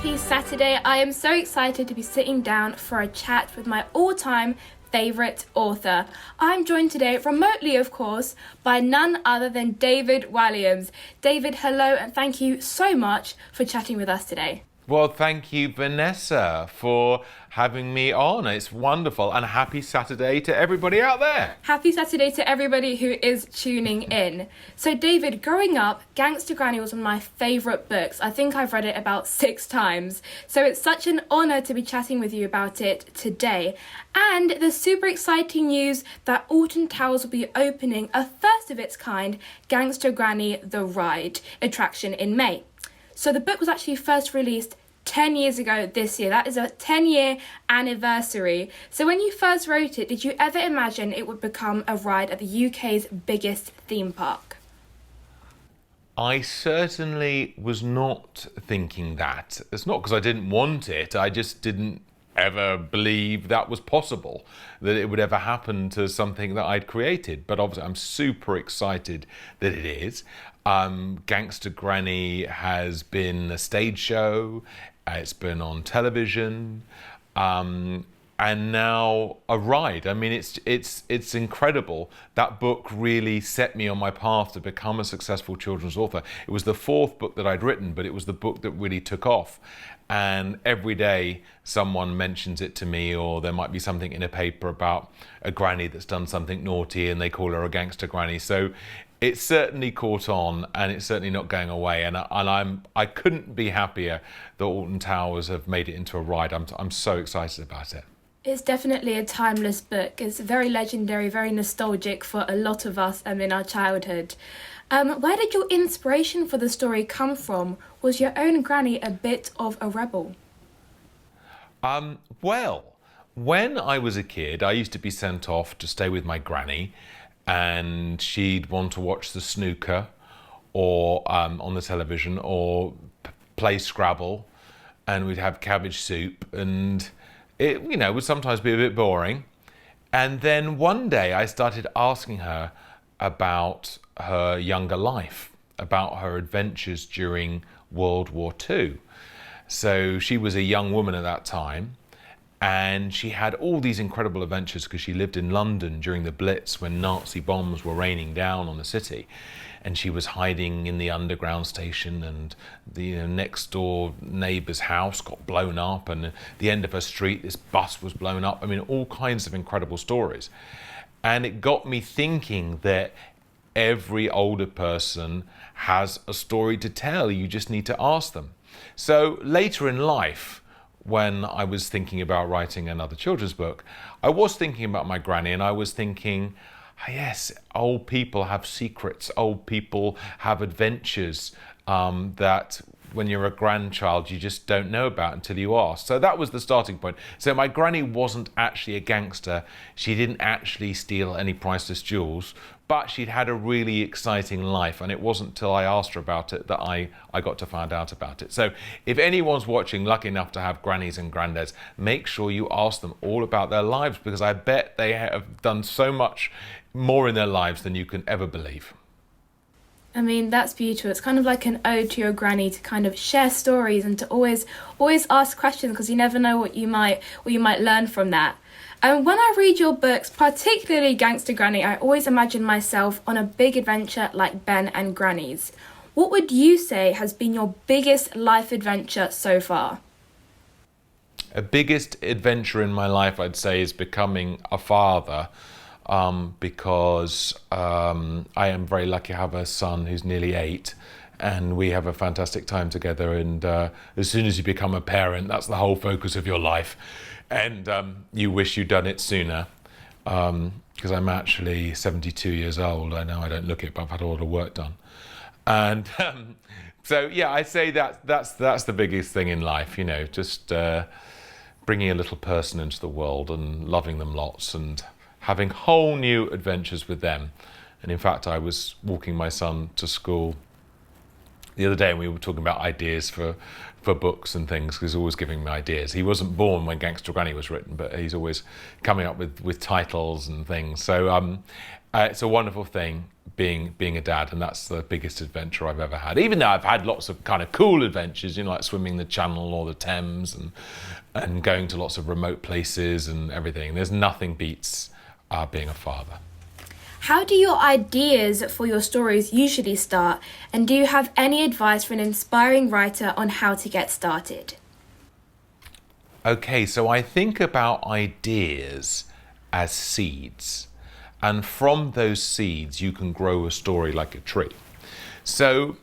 Happy Saturday. I am so excited to be sitting down for a chat with my all-time favourite author. I'm joined today, remotely of course, by none other than David Walliams. David, hello, and thank you so much for chatting with us today. Well, thank you, Vanessa, for having me on. It's wonderful, and happy Saturday to everybody out there. Happy Saturday to everybody who is tuning in. So, David, growing up, Gangsta Granny was one of my favourite books. I think I've read it about 6 times. So it's such an honour to be chatting with you about it today. And the super exciting news that Alton Towers will be opening a first of its kind Gangsta Granny The Ride attraction in May. So the book was actually first released 10 years ago this year. That is a 10-year anniversary. So when you first wrote it, did you ever imagine it would become a ride at the UK's biggest theme park? I certainly was not thinking that. It's not because I didn't want it, I just didn't ever believe that was possible, that it would ever happen to something that I'd created. But obviously I'm super excited that it is. Gangsta Granny has been a stage show, it's been on television, and now a ride. I mean, it's incredible. That book really set me on my path to become a successful children's author. It was the 4th book that I'd written, but it was the book that really took off. And every day someone mentions it to me, or there might be something in a paper about a granny that's done something naughty and they call her a gangster granny. So it's certainly caught on, and it's certainly not going away. And I couldn't be happier that Alton Towers have made it into a ride. I'm so excited about it. It's definitely a timeless book. It's very legendary, very nostalgic for a lot of us in our childhood. Where did your inspiration for the story come from? Was your own granny a bit of a rebel? Well, when I was a kid, I used to be sent off to stay with my granny, and she'd want to watch the snooker or on the television, or play Scrabble, and we'd have cabbage soup, and it, would sometimes be a bit boring. And then one day I started asking her about her younger life, about her adventures during World War II. So she was a young woman at that time, and she had all these incredible adventures because she lived in London during the Blitz when Nazi bombs were raining down on the city. And she was hiding in the underground station, and the next door neighbour's house got blown up, and at the end of her street this bus was blown up. I mean, all kinds of incredible stories. And it got me thinking that every older person has a story to tell. You just need to ask them. So later in life, when I was thinking about writing another children's book, I was thinking about my granny, and I was thinking, yes, old people have secrets, old people have adventures that when you're a grandchild you just don't know about until you ask. So that was the starting point. So my granny wasn't actually a gangster. She didn't actually steal any priceless jewels, but she'd had a really exciting life, and it wasn't till I asked her about it that I got to find out about it. So if anyone's watching, lucky enough to have grannies and granddads, make sure you ask them all about their lives, because I bet they have done so much more in their lives than you can ever believe. I mean, that's beautiful. It's kind of like an ode to your granny to kind of share stories and to always ask questions, because you never know what you might learn from that. And when I read your books, particularly Gangsta Granny, I always imagine myself on a big adventure like Ben and Granny's. What would you say has been your biggest life adventure so far? A biggest adventure in my life, I'd say, is becoming a father. Because I am very lucky to have a son who's nearly 8, and we have a fantastic time together. And as soon as you become a parent, that's the whole focus of your life, and you wish you'd done it sooner. Because I'm actually 72 years old. I know I don't look it, but I've had a lot of work done. And so yeah, I say that's the biggest thing in life. Just bringing a little person into the world and loving them lots, and having whole new adventures with them. And in fact, I was walking my son to school the other day, and we were talking about ideas for books and things, because he's always giving me ideas. He wasn't born when Gangsta Granny was written, but he's always coming up with titles and things. So it's a wonderful thing being a dad, and that's the biggest adventure I've ever had. Even though I've had lots of kind of cool adventures, like swimming the Channel or the Thames and going to lots of remote places and everything. There's nothing beats being a father. How do your ideas for your stories usually start? And do you have any advice for an inspiring writer on how to get started? Okay, so I think about ideas as seeds. And from those seeds, you can grow a story like a tree. So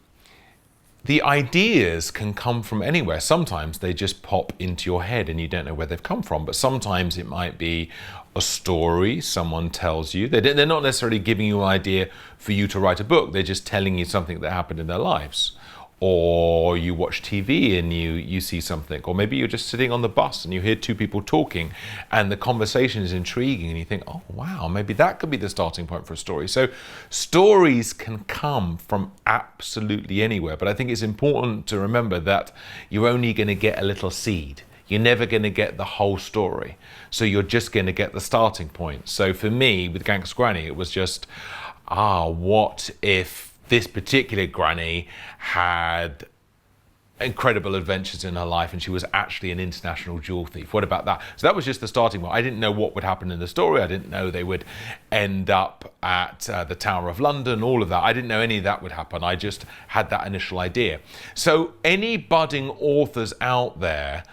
the ideas can come from anywhere. Sometimes they just pop into your head and you don't know where they've come from. But sometimes it might be a story someone tells you. They're not necessarily giving you an idea for you to write a book. They're just telling you something that happened in their lives. Or you watch TV and you see something. Or maybe you're just sitting on the bus and you hear two people talking and the conversation is intriguing and you think, oh, wow, maybe that could be the starting point for a story. So stories can come from absolutely anywhere. But I think it's important to remember that you're only going to get a little seed. You're never going to get the whole story. So you're just going to get the starting point. So for me, with Gangsta Granny, it was just, what if this particular granny had incredible adventures in her life and she was actually an international jewel thief? What about that? So that was just the starting point. I didn't know what would happen in the story. I didn't know they would end up at the Tower of London, all of that. I didn't know any of that would happen. I just had that initial idea. So any budding authors out there,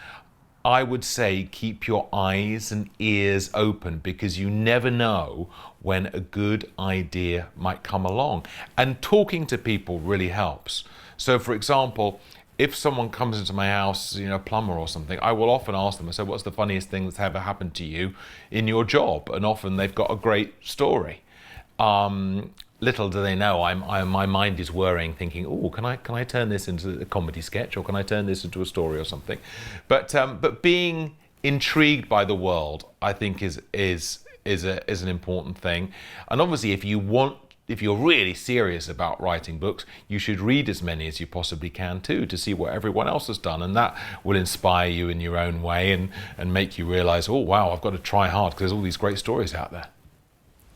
I would say keep your eyes and ears open, because you never know when a good idea might come along. And talking to people really helps. So for example, if someone comes into my house, a plumber or something, I will often ask them, I say, what's the funniest thing that's ever happened to you in your job? And often they've got a great story. Little do they know, my mind is whirring, thinking, "Oh, can I turn this into a comedy sketch, or can I turn this into a story or something?" But being intrigued by the world, I think, is an important thing. And obviously, if you're really serious about writing books, you should read as many as you possibly can too, to see what everyone else has done, and that will inspire you in your own way and make you realize, oh wow, I've got to try hard because there's all these great stories out there.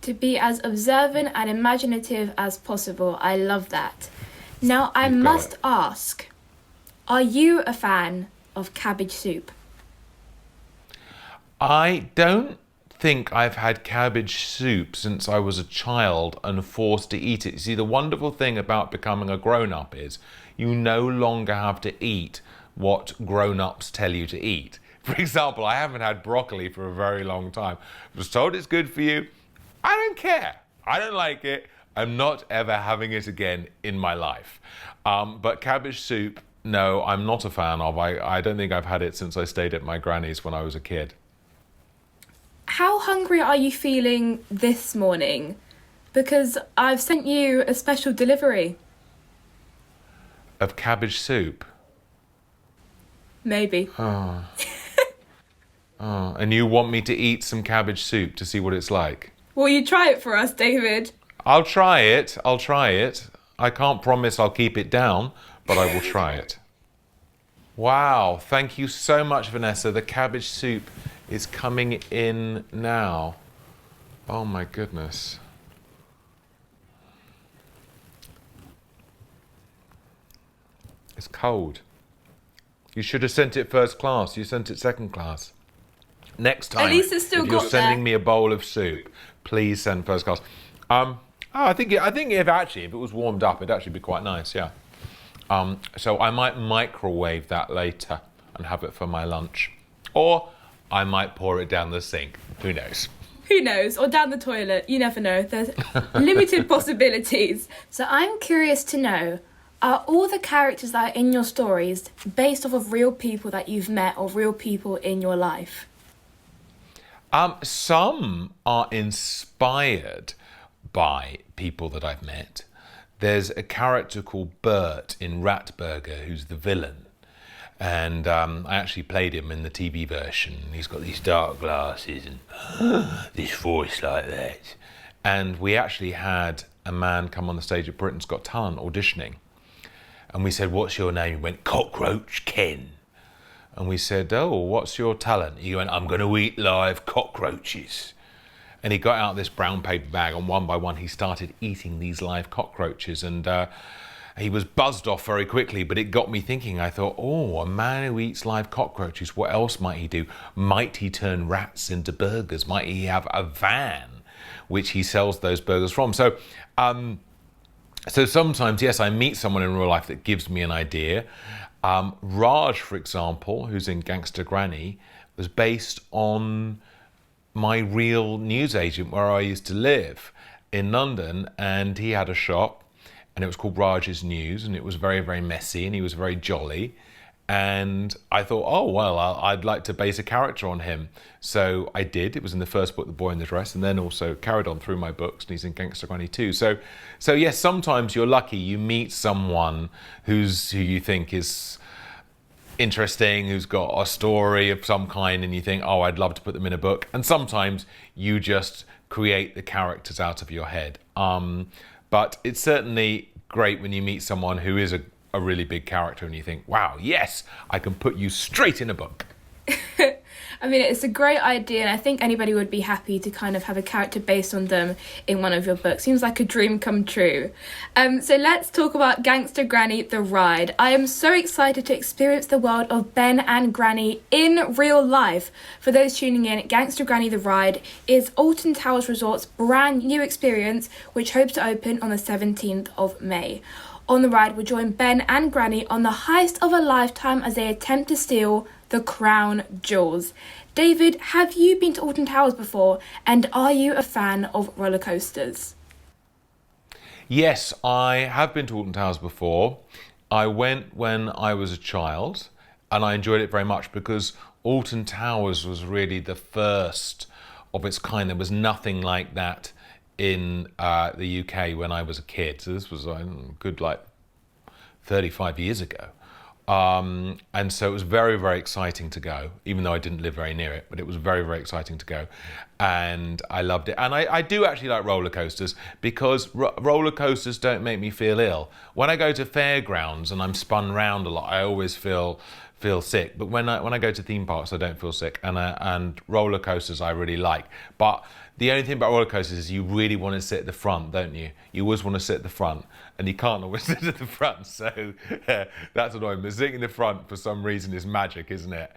To be as observant and imaginative as possible. I love that. Now, I must ask, are you a fan of cabbage soup? I don't think I've had cabbage soup since I was a child and forced to eat it. See, the wonderful thing about becoming a grown-up is you no longer have to eat what grown-ups tell you to eat. For example, I haven't had broccoli for a very long time. I was told it's good for you. I don't care. I don't like it. I'm not ever having it again in my life. But cabbage soup, no, I'm not a fan of. I don't think I've had it since I stayed at my granny's when I was a kid. How hungry are you feeling this morning? Because I've sent you a special delivery. Of cabbage soup? Maybe. Oh, and you want me to eat some cabbage soup to see what it's like? Will you try it for us, David? I'll try it. I can't promise I'll keep it down, but I will try it. Wow, thank you so much, Vanessa. The cabbage soup is coming in now. Oh my goodness. It's cold. You should have sent it first class. You sent it second class. Next time, at least it's still if you're got sending there. me a bowl of soup, please send first class. I think if it was warmed up, it'd actually be quite nice. Yeah. So I might microwave that later and have it for my lunch, or I might pour it down the sink. Who knows? Who knows? Or down the toilet. You never know. There's limited possibilities. So I'm curious to know, are all the characters that are in your stories based off of real people that you've met or real people in your life? Some are inspired by people that I've met. There's a character called Bert in Ratburger who's the villain. And I actually played him in the TV version. He's got these dark glasses and this voice like that. And we actually had a man come on the stage at Britain's Got Talent auditioning. And we said, "What's your name?" He went, "Cockroach Ken." And we said, "Oh, what's your talent?" He went, "I'm going to eat live cockroaches." and he got out this brown paper bag, and one by one he started eating these live cockroaches, and he was buzzed off very quickly, but it got me thinking. I thought, oh, a man who eats live cockroaches, what else might he do? Might he turn rats into burgers? Might he have a van which he sells those burgers from? So sometimes, yes, I meet someone in real life that gives me an idea. Raj, for example, who's in Gangsta Granny, was based on my real newsagent where I used to live in London, and he had a shop, and it was called Raj's News, and it was very, very messy, and he was very jolly. And I thought, oh, well, I'd like to base a character on him. So I did. It was in the first book, The Boy in the Dress, and then also carried on through my books, and he's in Gangsta Granny too. So yes, sometimes you're lucky. You meet someone who you think is interesting, who's got a story of some kind, and you think, oh, I'd love to put them in a book. And sometimes you just create the characters out of your head. But it's certainly great when you meet someone who is a really big character and you think, wow, yes, I can put you straight in a book. I mean, it's a great idea, and I think anybody would be happy to kind of have a character based on them in one of your books. Seems like a dream come true. So let's talk about Gangsta Granny, the ride. I am so excited to experience the world of Ben and Granny in real life. For those tuning in, Gangsta Granny, the ride is Alton Towers Resort's brand new experience, which hopes to open on the 17th of May. On the ride, we'll join Ben and Granny on the heist of a lifetime as they attempt to steal the crown jewels. David, have you been to Alton Towers before, and are you a fan of roller coasters? Yes, I have been to Alton Towers before. I went when I was a child, and I enjoyed it very much because Alton Towers was really the first of its kind. There was nothing like that in the UK when I was a kid. So this was a good 35 years ago. And so it was very, very exciting to go, even though I didn't live very near it, but it was very, very exciting to go. And I loved it. And I do actually like roller coasters because roller coasters don't make me feel ill. When I go to fairgrounds and I'm spun round a lot, I always feel sick. But when I go to theme parks, I don't feel sick. And roller coasters I really like. But the only thing about roller coasters is you really want to sit at the front, don't you? You always want to sit at the front, and you can't always sit at the front, so that's annoying. But sitting in the front, for some reason, is magic, isn't it?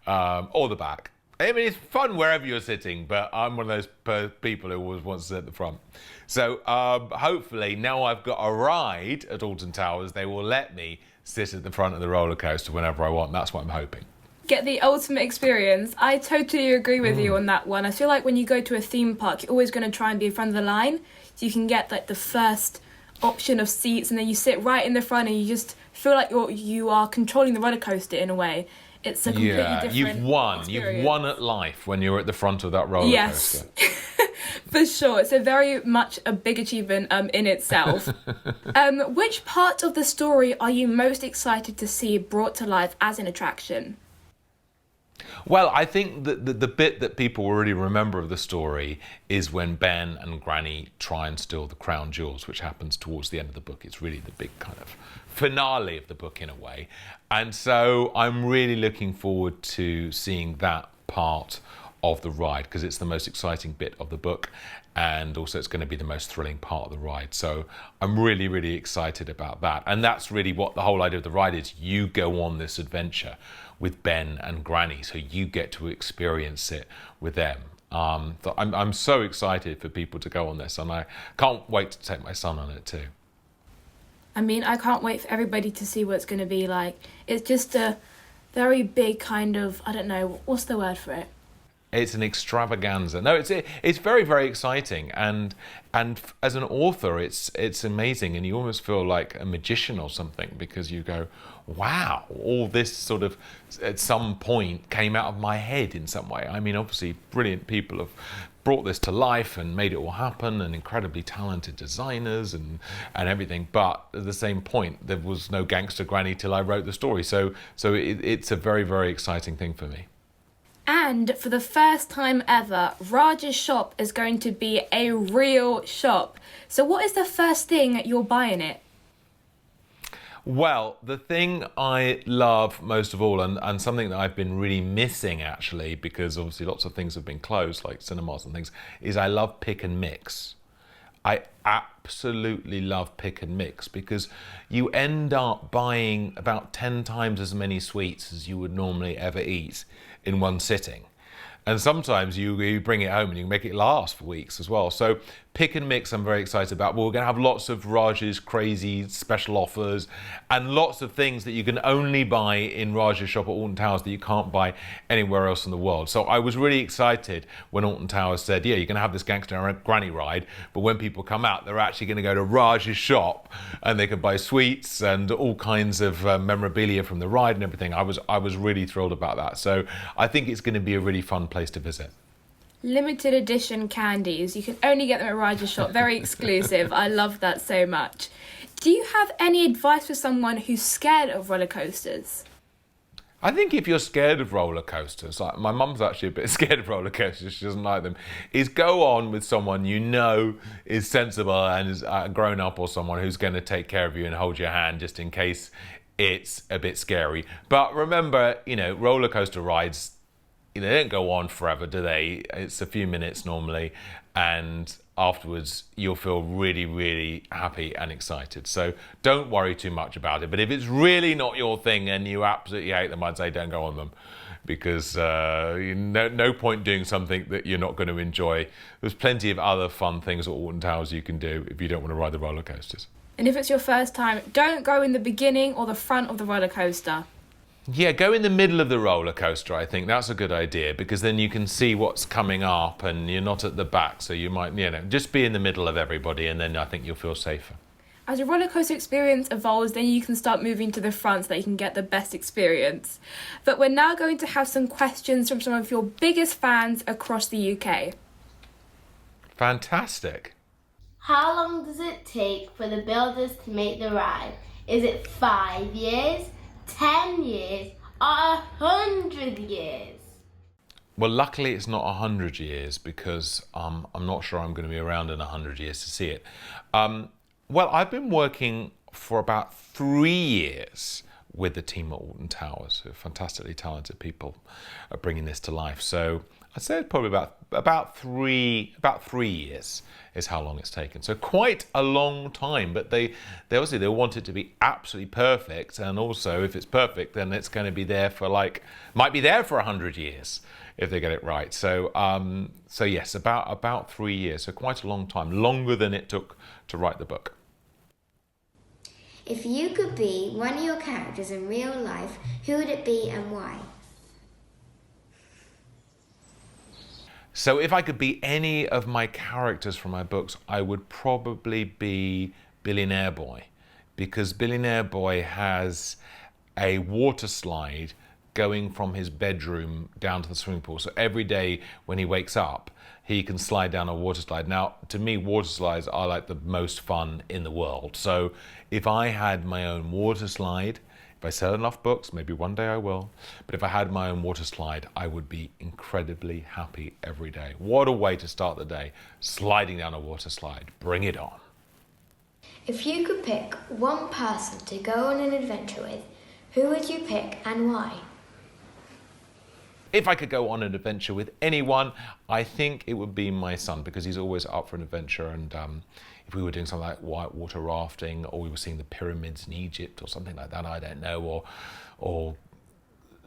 Or the back. I mean, it's fun wherever you're sitting, but I'm one of those people who always wants to sit at the front. So hopefully, now I've got a ride at Alton Towers, they will let me sit at the front of the roller coaster whenever I want. That's what I'm hoping. Get the ultimate experience. I totally agree with you on that one. I feel like when you go to a theme park, you're always going to try and be in front of the line, so you can get the first option of seats, and then you sit right in the front and you just feel like you are controlling the roller coaster in a way. It's a completely different you've won. experience. You've won at life when you're at the front of that roller coaster. For sure. It's a very much a big achievement in itself. Which part of the story are you most excited to see brought to life as an attraction? Well, I think that the bit that people will really remember of the story is when Ben and Granny try and steal the crown jewels, which happens towards the end of the book. It's really the big kind of finale of the book in a way. And so I'm really looking forward to seeing that part of the ride because it's the most exciting bit of the book, and also it's going to be the most thrilling part of the ride. So I'm really, really excited about that. And that's really what the whole idea of the ride is. You go on this adventure with Ben and Granny, so you get to experience it with them. So I'm so excited for people to go on this, and I can't wait to take my son on it too. I mean, I can't wait for everybody to see what it's going to be like. It's just a very big kind of, I don't know, what's the word for it? It's an extravaganza. No, it's very, very exciting, and as an author, it's amazing, and you almost feel like a magician or something because you go, wow, all this sort of at some point came out of my head in some way. I mean, obviously, brilliant people have brought this to life and made it all happen, and incredibly talented designers and everything. But at the same point, there was no Gangsta Granny till I wrote the story. So it's a very, very exciting thing for me. And for the first time ever, Raj's shop is going to be a real shop. So what is the first thing you'll buy in it? Well, the thing I love most of all, and something that I've been really missing actually, because obviously lots of things have been closed, like cinemas and things, is I love pick and mix. I absolutely love pick and mix because you end up buying about 10 times as many sweets as you would normally ever eat in one sitting. And sometimes you bring it home and you can make it last for weeks as well. So pick and mix I'm very excited about. We're going to have lots of Raj's crazy special offers and lots of things that you can only buy in Raj's shop at Alton Towers that you can't buy anywhere else in the world. So I was really excited when Alton Towers said, yeah, you're going to have this Gangsta Granny ride, but when people come out, they're actually going to go to Raj's shop and they can buy sweets and all kinds of memorabilia from the ride and everything. I was really thrilled about that. So I think it's going to be a really fun place to visit. Limited edition candies. You can only get them at Raj's shop. Very exclusive. I love that so much. Do you have any advice for someone who's scared of roller coasters? I think if you're scared of roller coasters, like my mum's actually a bit scared of roller coasters, she doesn't like them, is go on with someone you know is sensible and is grown up, or someone who's going to take care of you and hold your hand just in case it's a bit scary. But remember, roller coaster rides, they don't go on forever, do they? It's a few minutes normally, and afterwards you'll feel really, really happy and excited. So don't worry too much about it. But if it's really not your thing and you absolutely hate them, I'd say don't go on them, because no point doing something that you're not going to enjoy. There's plenty of other fun things at Alton Towers you can do if you don't want to ride the roller coasters. And if it's your first time, don't go in the beginning or the front of the roller coaster. Yeah, go in the middle of the roller coaster, I think. That's a good idea, because then you can see what's coming up and you're not at the back. So you might, just be in the middle of everybody, and then I think you'll feel safer. As your roller coaster experience evolves, then you can start moving to the front so that you can get the best experience. But we're now going to have some questions from some of your biggest fans across the UK. Fantastic. How long does it take for the builders to make the ride? Is it 5 years, 10 years, or 100 years? Well, luckily it's not 100 years, because I'm not sure I'm going to be around in 100 years to see it. Well, I've been working for about 3 years with the team at Alton Towers, who are fantastically talented people at bringing this to life. So I'd say it's probably about 3 years is how long it's taken. So quite a long time, but they obviously they want it to be absolutely perfect, and also if it's perfect, then it's going to be there for might be there for 100 years if they get it right. So yes, about 3 years. So quite a long time, longer than it took to write the book. If you could be one of your characters in real life, who would it be and why? So if I could be any of my characters from my books, I would probably be Billionaire Boy, because Billionaire Boy has a water slide going from his bedroom down to the swimming pool. So every day when he wakes up, he can slide down a water slide. Now, to me, water slides are like the most fun in the world. So if I had my own water slide, if I sell enough books, maybe one day I will, but if I had my own water slide, I would be incredibly happy every day. What a way to start the day, sliding down a water slide. Bring it on. If you could pick one person to go on an adventure with, who would you pick and why? If I could go on an adventure with anyone, I think it would be my son, because he's always up for an adventure. And if we were doing something like whitewater rafting, or we were seeing the pyramids in Egypt or something like that, I don't know, or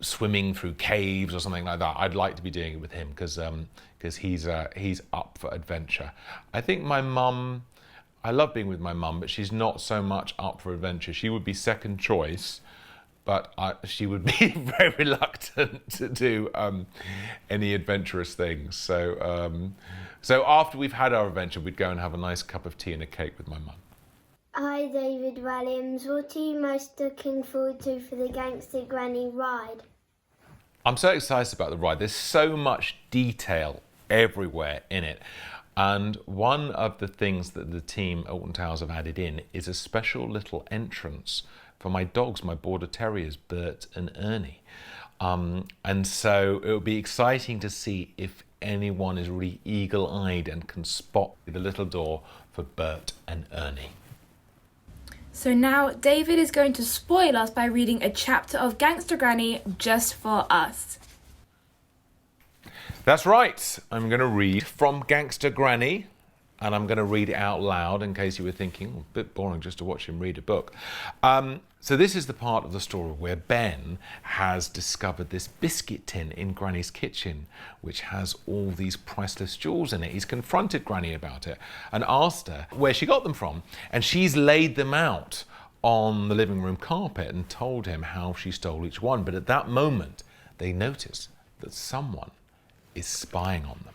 swimming through caves or something like that, I'd like to be doing it with him, because he's up for adventure. I think my mum, I love being with my mum, but she's not so much up for adventure. She would be second choice, but she would be very reluctant to do any adventurous things. So after we've had our adventure, we'd go and have a nice cup of tea and a cake with my mum. Hi, David Walliams. What are you most looking forward to for the Gangsta Granny ride? I'm so excited about the ride. There's so much detail everywhere in it. And one of the things that the team at Alton Towers have added in is a special little entrance for my dogs, my Border Terriers, Bert and Ernie. And so it will be exciting to see if anyone is really eagle-eyed and can spot the little door for Bert and Ernie. So now David is going to spoil us by reading a chapter of Gangsta Granny just for us. That's right. I'm going to read from Gangsta Granny, and I'm going to read it out loud in case you were thinking, a bit boring just to watch him read a book. So this is the part of the story where Ben has discovered this biscuit tin in Granny's kitchen, which has all these priceless jewels in it. He's confronted Granny about it and asked her where she got them from, and she's laid them out on the living room carpet and told him how she stole each one. But at that moment, they notice that someone is spying on them.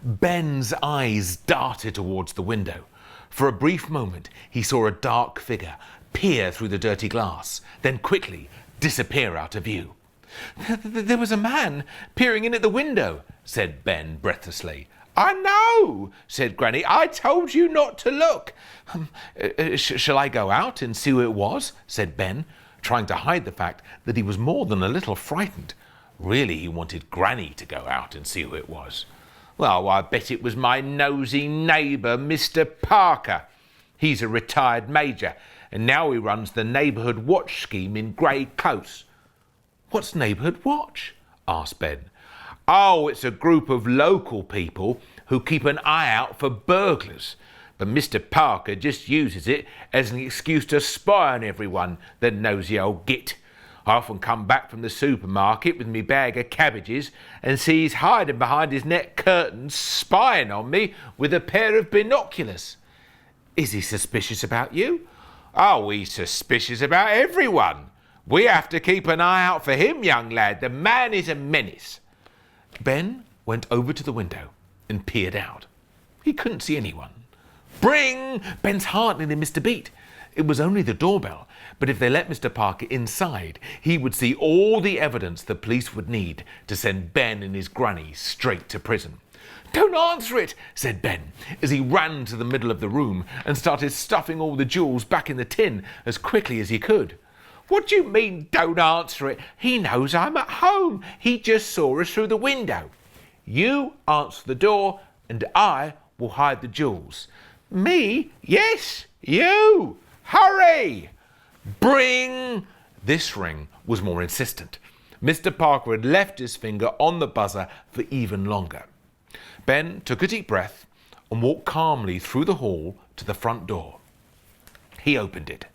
Ben's eyes darted towards the window. For a brief moment, he saw a dark figure peer through the dirty glass, then quickly disappear out of view. There was a man peering in at the window, said Ben breathlessly. I know, said Granny. I told you not to look. Shall I go out and see who it was? Said Ben, trying to hide the fact that he was more than a little frightened. Really, he wanted Granny to go out and see who it was. Well, I bet it was my nosy neighbour, Mr. Parker. He's a retired major, and now he runs the neighbourhood watch scheme in Grey Close. What's neighbourhood watch? Asked Ben. Oh, it's a group of local people who keep an eye out for burglars. But Mr. Parker just uses it as an excuse to spy on everyone, the nosy old git. I often come back from the supermarket with me bag of cabbages and see he's hiding behind his net curtains, spying on me with a pair of binoculars. Is he suspicious about you? Oh, he's suspicious about everyone. We have to keep an eye out for him, young lad. The man is a menace. Ben went over to the window and peered out. He couldn't see anyone. Bring! Ben's heart nearly missed a beat. It was only the doorbell, but if they let Mr. Parker inside, he would see all the evidence the police would need to send Ben and his granny straight to prison. Don't answer it, said Ben, as he ran to the middle of the room and started stuffing all the jewels back in the tin as quickly as he could. What do you mean, don't answer it? He knows I'm at home. He just saw us through the window. You answer the door and I will hide the jewels. Me? Yes, you. Hurry! Bring! This ring was more insistent. Mr. Parker had left his finger on the buzzer for even longer. Ben took a deep breath and walked calmly through the hall to the front door. He opened it.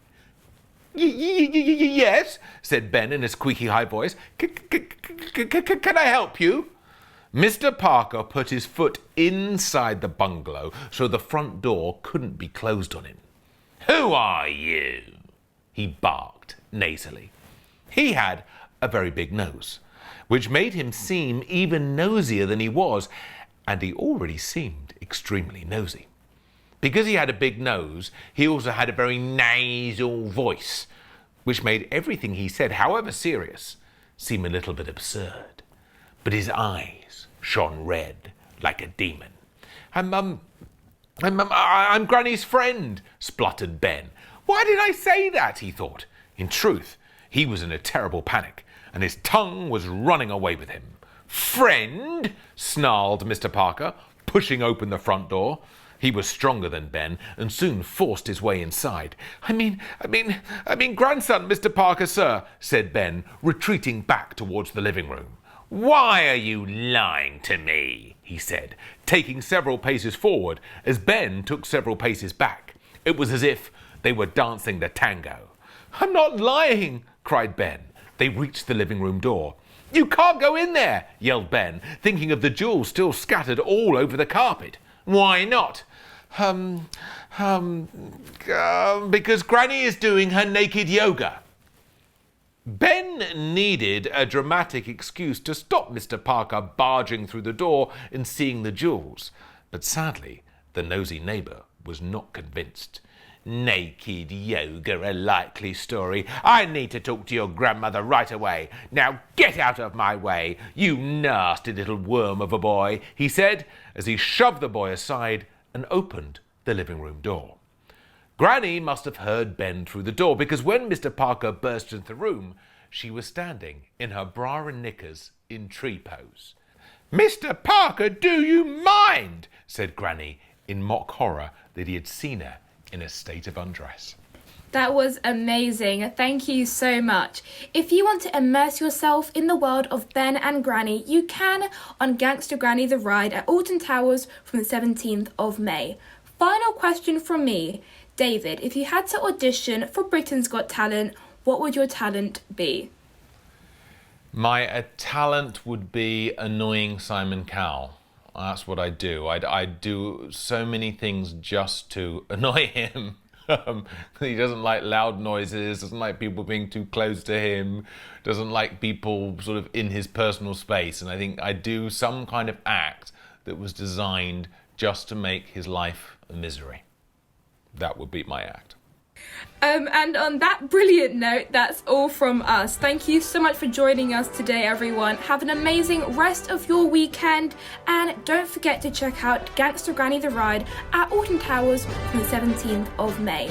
Yes, said Ben in a squeaky high voice. Can I help you? Mr. Parker put his foot inside the bungalow so the front door couldn't be closed on him. Who are you? He barked nasally. He had a very big nose, which made him seem even nosier than he was, and he already seemed extremely nosy. Because he had a big nose, he also had a very nasal voice, which made everything he said, however serious, seem a little bit absurd. But his eyes shone red like a demon. I'm Granny's friend, spluttered Ben. Why did I say that, he thought. In truth, he was in a terrible panic, and his tongue was running away with him. Friend, snarled Mr. Parker, pushing open the front door. He was stronger than Ben and soon forced his way inside. I mean, grandson, Mr. Parker, sir, said Ben, retreating back towards the living room. Why are you lying to me? He said, taking several paces forward as Ben took several paces back. It was as if they were dancing the tango. I'm not lying, cried Ben. They reached the living room door. You can't go in there, yelled Ben, thinking of the jewels still scattered all over the carpet. Why not? Because Granny is doing her naked yoga. Ben needed a dramatic excuse to stop Mr. Parker barging through the door and seeing the jewels. But sadly, the nosy neighbour was not convinced. Naked yoga, a likely story. I need to talk to your grandmother right away. Now get out of my way, you nasty little worm of a boy, he said, as he shoved the boy aside and opened the living room door. Granny must have heard Ben through the door, because when Mr. Parker burst into the room, she was standing in her bra and knickers in tree pose. Mr. Parker, do you mind? Said Granny in mock horror that he had seen her in a state of undress. That was amazing. Thank you so much. If you want to immerse yourself in the world of Ben and Granny, you can on Gangsta Granny the Ride at Alton Towers from the 17th of May. Final question from me. David, if you had to audition for Britain's Got Talent, what would your talent be? My talent would be annoying Simon Cowell. That's what I do. I do so many things just to annoy him. He doesn't like loud noises, doesn't like people being too close to him, doesn't like people sort of in his personal space. And I think I do some kind of act that was designed just to make his life a misery. That would be my act. And on that brilliant note, that's all from us. Thank you so much for joining us today, everyone. Have an amazing rest of your weekend. And don't forget to check out Gangsta Granny the Ride at Alton Towers from the 17th of May.